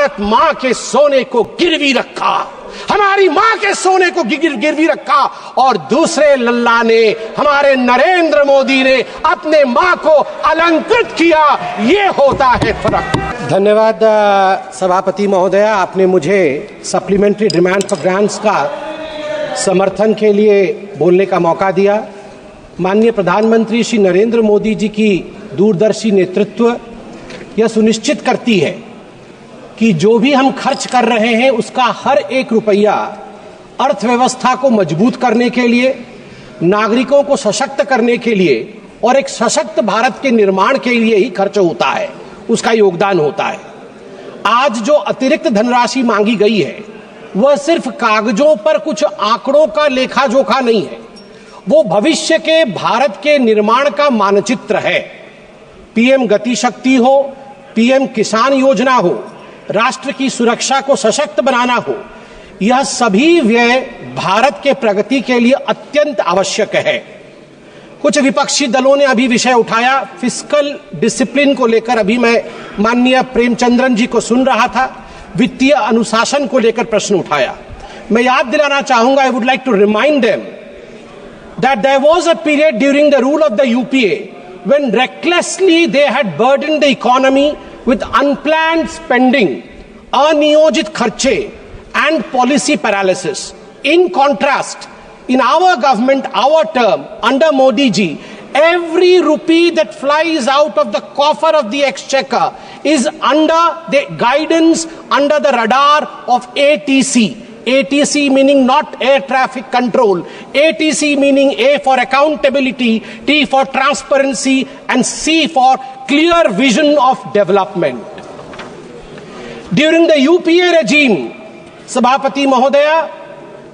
भारत मां के सोने को गिरवी रखा, हमारी मां के सोने को गिरवी रखा, और दूसरे लल्ला ने, हमारे नरेंद्र मोदी ने अपने मां को अलंकृत किया। ये होता है फर्क। धन्यवाद सभापति महोदया, आपने मुझे सप्लीमेंट्री डिमांड फॉर ग्रांट्स का समर्थन के लिए बोलने का मौका दिया। माननीय प्रधानमंत्री श्री नरेंद्र मोदी जी की दूरदर्शी नेतृत्व यह सुनिश्चित करती है कि जो भी हम खर्च कर रहे हैं उसका हर एक रुपया अर्थव्यवस्था को मजबूत करने के लिए, नागरिकों को सशक्त करने के लिए और एक सशक्त भारत के निर्माण के लिए ही खर्च होता है, उसका योगदान होता है। आज जो अतिरिक्त धनराशि मांगी गई है वह सिर्फ कागजों पर कुछ आंकड़ों का लेखा जोखा नहीं है, वो भविष्य के भारत के निर्माण का मानचित्र है। पीएम गति शक्ति हो, पीएम किसान योजना हो, राष्ट्र की सुरक्षा को सशक्त बनाना हो, यह सभी व्यय भारत के प्रगति के लिए अत्यंत आवश्यक है। कुछ विपक्षी दलों ने अभी विषय उठाया, फिस्कल डिसिप्लिन को लेकर अभी मैं माननीय प्रेमचंद्रन जी को सुन रहा था, वित्तीय अनुशासन को लेकर प्रश्न उठाया। मैं याद दिलाना चाहूंगा, I would like to remind them that there was a period during the rule of the UPA when recklessly they had burdened the economy with unplanned spending, अनियोजित खर्चे and policy paralysis. In contrast, in our government, our term, under Modi ji, every rupee that flies out of the coffer of the exchequer is under the guidance, under the radar of ATC. ATC meaning not air traffic control, ATC meaning A for accountability, T for transparency and C for clear vision of development. During the UPA regime, सभापति महोदया,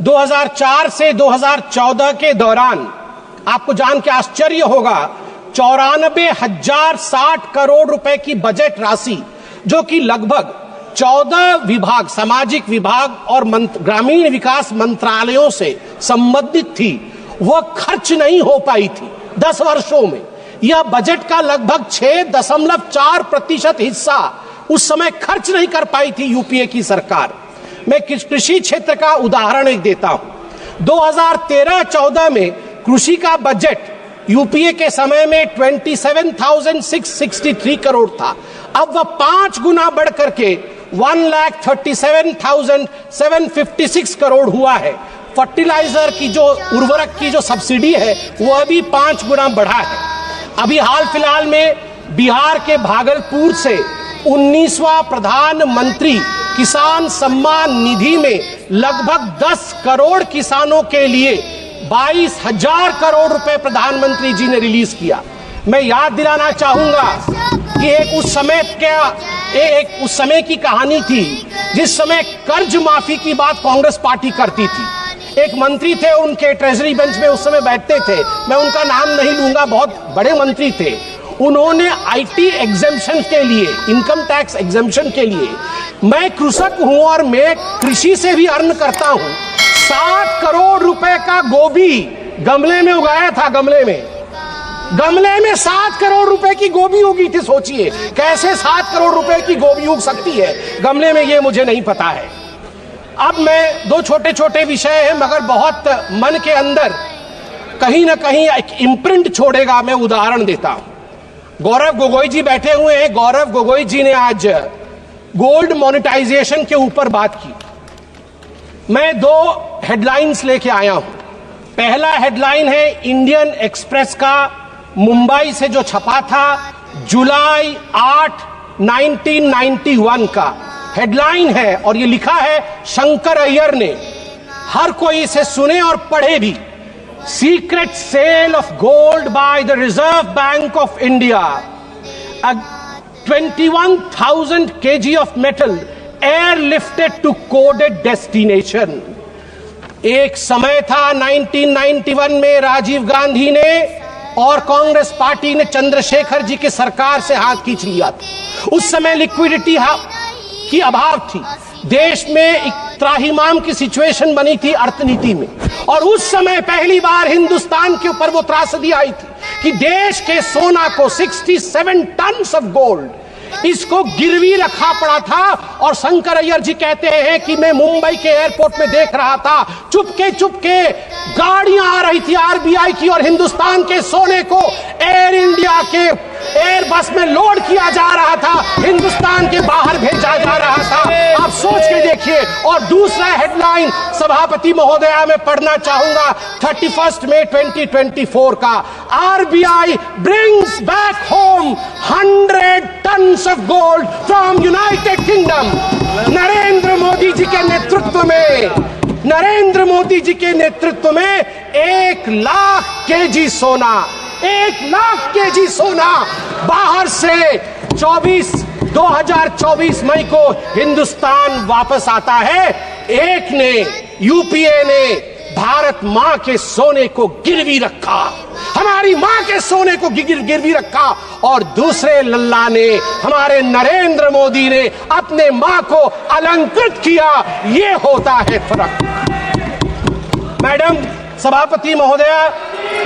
2004 से 2014 के दौरान आपको जान के आश्चर्य होगा, 94,060 करोड़ रुपए की बजट राशि, जो कि लगभग 14 विभाग, सामाजिक विभाग और ग्रामीण विकास मंत्रालयों से संबंधित थी, वह खर्च नहीं हो पाई थी 10 वर्षों में। यह बजट का लगभग 6.4% हिस्सा उस समय खर्च नहीं कर पाई थी यूपीए की सरकार। मैं कृषि क्षेत्र का उदाहरण एक देता हूं। 2013-14 में कृषि का बजट यूपीए के समय में 27,663 करोड़ था। अब वह 5 गुना बढ़ करके 1,37,756 करोड़ हुआ है। फर्टिलाइजर की जो उर्वरक की जो सब्सिडी है वह भी 5 गुना बढ़ा है। अभी हाल फिलहाल में बिहार के भागलपुर से 19वां प्रधानमंत्री किसान सम्मान निधि में लगभग 10 करोड़ किसानों के लिए 22,000 करोड़ रुपए प्रधानमंत्री जी ने रिलीज किया। मैं याद दिलाना चाहूंगा कि एक उस समय की कहानी थी जिस समय कर्ज माफी की बात कांग्रेस पार्टी करती थी। एक मंत्री थे, उनके ट्रेजरी बेंच में उस समय बैठते थे, मैं उनका नाम नहीं लूंगा, बहुत बड़े मंत्री थे। उन्होंने आईटी एग्जेम्पशन के लिए, इनकम टैक्स एग्जेम्पशन के लिए, मैं कृषक हूं और मैं कृषि से भी अर्न करता हूं, 60 करोड़ रुपए का गोभी गमले में उगाया था। गमले में 7 करोड़ रुपए की गोभी उगी थी। सोचिए कैसे 7 करोड़ रुपए की गोभी उग सकती है गमले में, ये मुझे नहीं पता है। अब मैं 2 छोटे छोटे विषय हैं मगर बहुत मन के अंदर कहीं ना कहीं एक इम्प्रिंट छोड़ेगा। मैं उदाहरण देता हूं। गौरव गोगोई जी बैठे हुए हैं। गौरव गोगोई जी ने आज गोल्ड मोनेटाइजेशन के ऊपर बात की। मैं 2 हेडलाइंस लेके आया हूं। पहला हेडलाइन है इंडियन एक्सप्रेस का मुंबई से जो छपा था जुलाई 8, 1991 का हेडलाइन है और ये लिखा है शंकर अय्यर ने। हर कोई इसे सुने और पढ़े भी। Secret sale of gold by the Reserve Bank of India, 21,000 kg of metal airlifted to coded destination. एक समय था 1991 में राजीव गांधी ने और कांग्रेस पार्टी ने चंद्रशेखर जी की सरकार से हाथ खींच लिया था। उस समय लिक्विडिटी की अभाव थी, देश में एक त्राहिमाम की सिचुएशन बनी थी अर्थनीति में, और उस समय पहली बार हिंदुस्तान के ऊपर वो त्रासदी आई थी कि देश के सोना को 67 टन ऑफ गोल्ड इसको गिरवी रखा पड़ा था। और शंकर अय्यर जी कहते हैं कि मैं मुंबई के एयरपोर्ट में देख रहा था, चुपके गाड़ियां आ रही थी आरबीआई की और हिंदुस्तान के सोने को एयर इंडिया के एयर बस में लोड किया जा रहा था, हिंदुस्तान के बाहर भेजा जा रहा था। आप सोच के देखिए। और दूसरा हेडलाइन सभापति महोदया मैं पढ़ना चाहूंगा 31 मई 2024 का, RBI brings back home 100 tons of gold from United Kingdom. Narendra Modi ji के नेतृत्व में 1 लाख केजी सोना, 1 लाख केजी सोना बाहर से 2024 मई को हिंदुस्तान वापस आता है। एक ने, यूपीए ने भारत मां के सोने को गिरवी रखा, हमारी मां के सोने को गिरवी रखा, और दूसरे लल्ला ने, हमारे नरेंद्र मोदी ने अपने मां को अलंकृत किया। ये होता है फर्क। मैडम सभापति महोदया,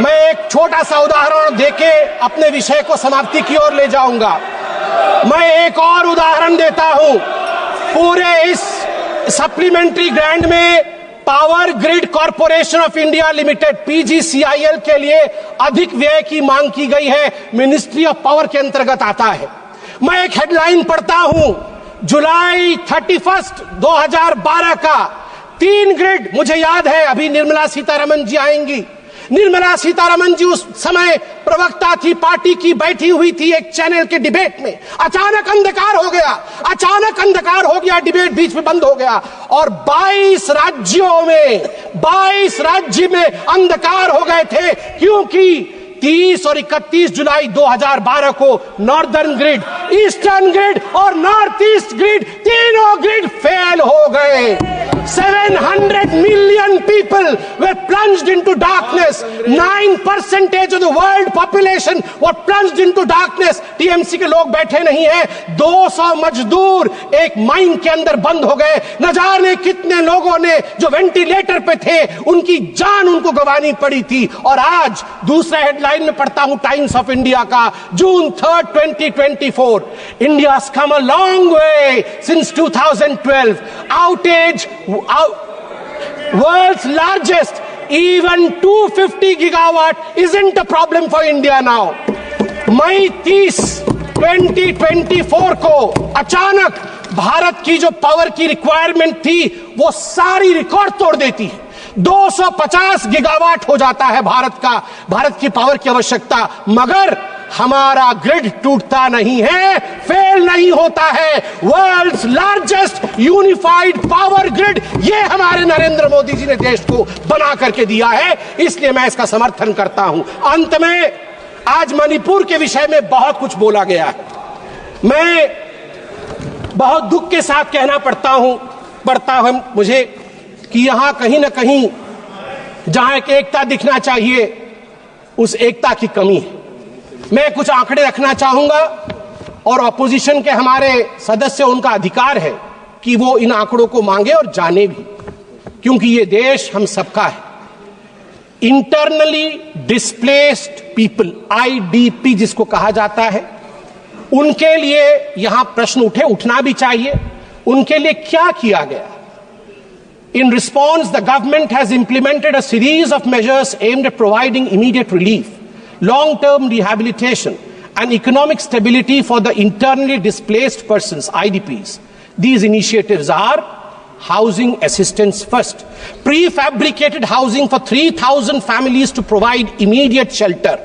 मैं एक छोटा सा उदाहरण देके अपने विषय को समाप्ति की ओर ले जाऊंगा। मैं एक और उदाहरण देता हूं। पूरे इस सप्लीमेंट्री ग्रांट में power grid corporation of India limited PGCIL के लिए अधिक व्यय की मांग की गई है, मिनिस्ट्री ऑफ पावर के अंतर्गत आता है। मैं एक हेडलाइन पढ़ता हूं, जुलाई 31, 2012 का 3 ग्रिड, मुझे याद है अभी निर्मला सीतारमण जी आएंगी। निर्मला सीतारमण जी उस समय प्रवक्ता थी, पार्टी की, बैठी हुई थी एक चैनल के डिबेट में। अचानक अंधकार हो गया, डिबेट बीच में बंद हो गया और 22 राज्य में अंधकार हो गए थे, क्योंकि 30 और 31 जुलाई 2012 को नॉर्दर्न ग्रिड, ईस्टर्न ग्रिड और नॉर्थ ईस्ट ग्रिड, तीनों ग्रिड फेल हो गए। 700 million people were plunged into darkness. 9% of the world population were plunged into darkness. TMC के लोग बैठे नहीं हैं। 200 मजदूर एक माइन के अंदर बंद हो गए। न जाने कितने लोगों ने जो वेंटिलेटर पे थे, उनकी जान उनको गंवानी पड़ी थी। और आज दूसरा हेडलाइन में पढ़ता हूं टाइम्स ऑफ इंडिया का, जून 3, 2024, India's come a long way since 2012. Outage, world's largest, even 250 gigawatt isn't a problem for India now. मई 30, 2024 को अचानक भारत की जो पावर की रिक्वायरमेंट थी वो सारी रिकॉर्ड तोड़ देती है। 250 गीगावाट हो जाता है भारत की पावर की आवश्यकता, मगर हमारा ग्रिड टूटता नहीं है, फेल नहीं होता है। World's largest unified power grid, ये हमारे नरेंद्र मोदी जी ने देश को बना करके दिया है, इसलिए मैं इसका समर्थन करता हूं। अंत में, आज मणिपुर के विषय में बहुत कुछ बोला गया है। मैं बहुत दुख के साथ कहना पड़ता है मुझे कि यहां कहीं ना कहीं जहां एक एकता दिखना चाहिए, उस एकता की कमी है। मैं कुछ आंकड़े रखना चाहूंगा और ऑपोजिशन के हमारे सदस्य, उनका अधिकार है कि वो इन आंकड़ों को मांगे और जाने भी, क्योंकि ये देश हम सबका है। इंटरनली डिस्प्लेस्ड पीपल, आईडीपी जिसको कहा जाता है, उनके लिए यहां प्रश्न उठना भी चाहिए। उनके लिए क्या किया गया? In response, the government has implemented a series of measures aimed at providing immediate relief, long-term rehabilitation, and economic stability for the internally displaced persons, IDPs. These initiatives are housing assistance first, prefabricated housing for 3,000 families to provide immediate shelter,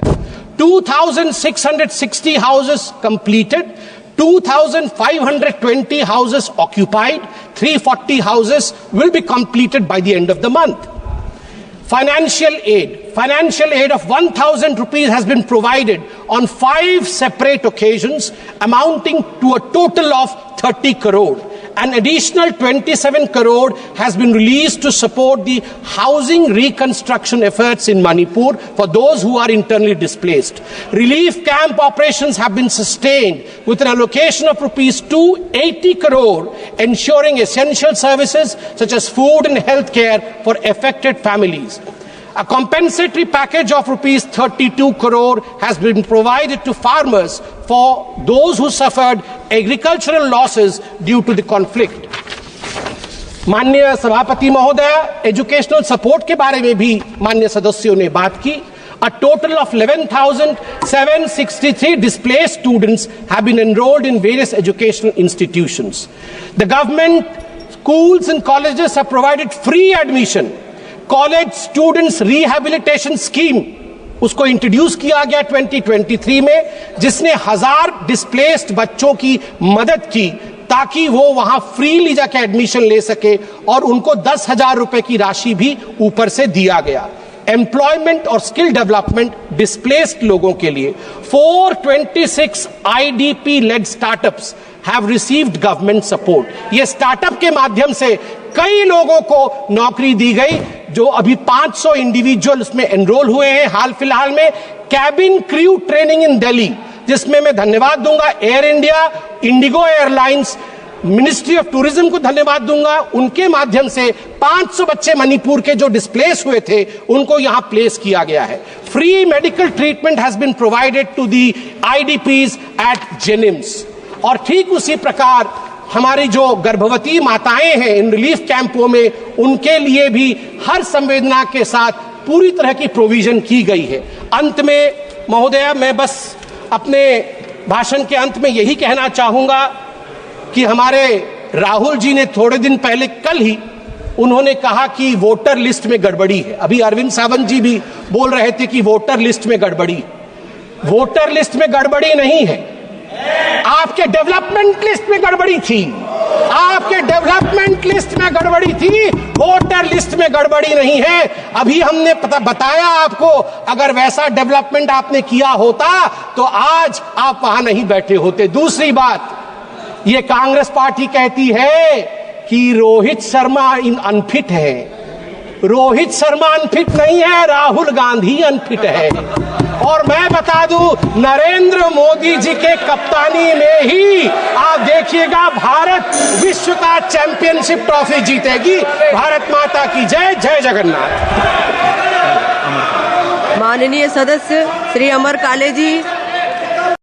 2,660 houses completed, 2,520 houses occupied, 340 houses will be completed by the end of the month. Financial aid of 1,000 rupees has been provided on 5 separate occasions, amounting to a total of 30 crore. An additional 27 crore has been released to support the housing reconstruction efforts in Manipur for those who are internally displaced. Relief camp operations have been sustained with an allocation of rupees 280 crore, ensuring essential services such as food and health care for affected families. A compensatory package of rupees 32 crore has been provided to farmers for those who suffered agricultural losses due to the conflict. माननीय सभापति महोदय, educational support के बारे में भी माननीय सदस्यों ने बात की. A total of 11,763 displaced students have been enrolled in various educational institutions. The government, schools and colleges have provided free admission. College Students Rehabilitation Scheme उसको इंट्रोड्यूस किया गया 2023 में, जिसने 1000 डिस्प्लेस्ड बच्चों की मदद की ताकि वो वहां फ्रीली जाके एडमिशन ले सके, और उनको 10,000 रुपए की राशि भी ऊपर से दिया गया. एम्प्लॉयमेंट और स्किल डेवलपमेंट डिस्प्लेस्ड लोगों के लिए 426 IDP led startups have received government support. ये स्टार्टअप के माध्यम से कई लोगों को नौकरी दी गई, जो अभी 500 इंडिविजुअल उसमें एनरोल हुए हैं हाल फिलहाल में. Cabin crew training in Delhi, जिसमें मैं धन्यवाद दूंगा air India, Indigo airlines, ministry of tourism को धन्यवाद दूंगा. उनके माध्यम से 500 बच्चे मणिपुर के जो डिस्प्लेस हुए थे उनको यहां प्लेस किया गया है. Free medical treatment has been provided to the IDPs at Jenims. और ठीक उसी प्रकार हमारी जो गर्भवती माताएं हैं इन रिलीफ कैंपों में, उनके लिए भी हर संवेदना के साथ पूरी तरह की प्रोविजन की गई है. अंत में महोदया, मैं बस अपने भाषण के अंत में यही कहना चाहूंगा कि हमारे राहुल जी ने थोड़े दिन पहले, कल ही उन्होंने कहा कि वोटर लिस्ट में गड़बड़ी है. अभी अरविंद सावंत जी भी बोल रहे थे कि वोटर लिस्ट में गड़बड़ी. वोटर लिस्ट में गड़बड़ी नहीं है, आपके डेवलपमेंट लिस्ट में गड़बड़ी थी. आपके डेवलपमेंट लिस्ट में गड़बड़ी थी, वोटर लिस्ट में गड़बड़ी नहीं है. अभी हमने बताया आपको, अगर वैसा डेवलपमेंट आपने किया होता तो आज आप वहां नहीं बैठे होते. दूसरी बात, ये कांग्रेस पार्टी कहती है कि रोहित शर्मा अनफिट है. रोहित शर्मा अनफिट नहीं है, राहुल गांधी अनफिट है. और मैं बता दूं, नरेंद्र मोदी जी के कप्तानी में ही आप देखिएगा भारत विश्व का चैंपियनशिप ट्रॉफी जीतेगी. भारत माता की जय. जय जगन्नाथ. माननीय सदस्य श्री अमर काले जी.